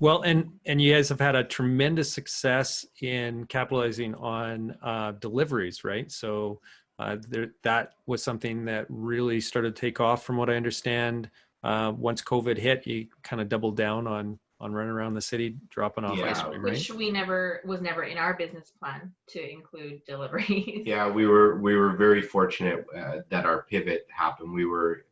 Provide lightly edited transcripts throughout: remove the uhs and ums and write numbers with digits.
Well, and you guys have had a tremendous success in capitalizing on deliveries, right? So that was something that really started to take off, from what I understand. Once COVID hit, you kind of doubled down on running around the city dropping off ice Yeah, cream, right? which we never was never in our business plan to include deliveries. Yeah, we were very fortunate that our pivot happened. We were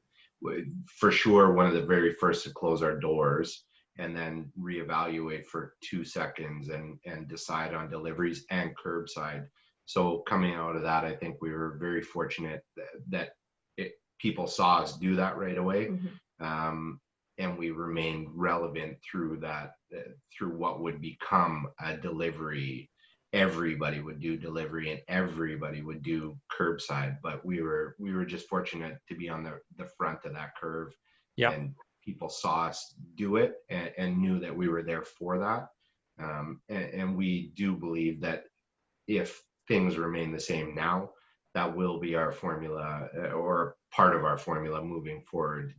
for sure one of the very first to close our doors and then reevaluate for 2 seconds and decide on deliveries and curbside. So coming out of that, I think we were very fortunate that people saw us do that right away. And we remained relevant through that, through what would become a delivery. Everybody would do delivery and everybody would do curbside, but we were just fortunate to be on the front of that curve. Yeah. And people saw us do it and knew that we were there for that. And we do believe that if things remain the same now, that will be our formula, or part of our formula moving forward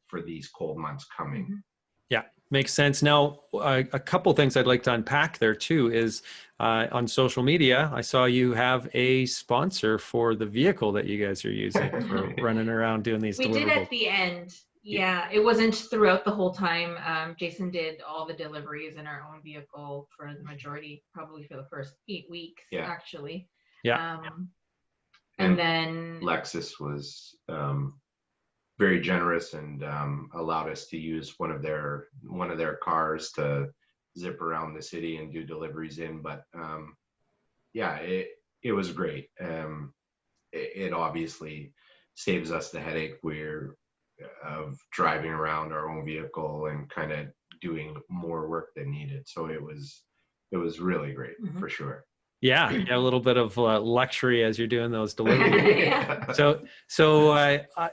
for these cold months coming. Yeah, makes sense. Now, a couple things I'd like to unpack there too is on social media, I saw you have a sponsor for the vehicle that you guys are using for running around doing these deliverables. We did at the end. Yeah, it wasn't throughout the whole time. Jason did all the deliveries in our own vehicle for the majority, probably for the first 8 weeks, actually. Yeah. And then Lexus was very generous and allowed us to use one of their cars to zip around the city and do deliveries in. But yeah, it was great. It obviously saves us the headache of driving around our own vehicle and kind of doing more work than needed. So it was really great for sure. Yeah, a little bit of luxury as you're doing those deliveries. So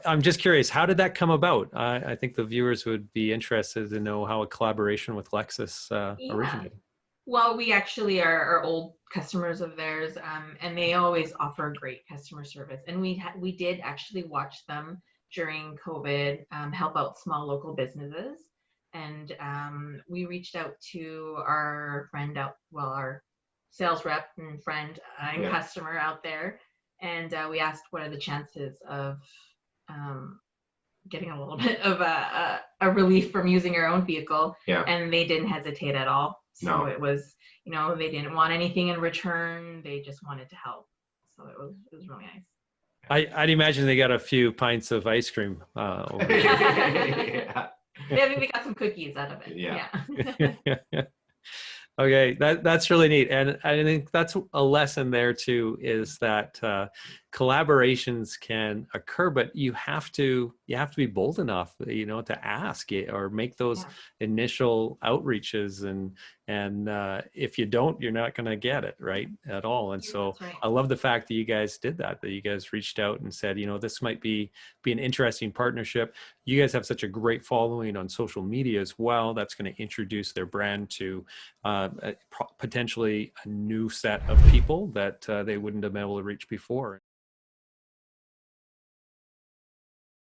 I'm just curious, how did that come about? I think the viewers would be interested to know how a collaboration with Lexus originated. Well, we actually are old customers of theirs, and they always offer great customer service. And we did actually watch them during COVID help out small local businesses. And we reached out to our friend our sales rep and friend and customer out there, and we asked what are the chances of getting a little bit of a relief from using our own vehicle, and they didn't hesitate at all. So it was, they didn't want anything in return, they just wanted to help. So it was really nice. I'd imagine they got a few pints of ice cream over there. Maybe we got some cookies out of it. Yeah. Okay, that's really neat, and I think that's a lesson there too. Is that collaborations can occur, but you have to be bold enough, to ask it or make those initial outreaches, and if you don't, you're not going to get it right at all. And so I love the fact that you guys did that you guys reached out and said, this might be an interesting partnership. You guys have such a great following on social media as well. That's going to introduce their brand to potentially a new set of people that they wouldn't have been able to reach before.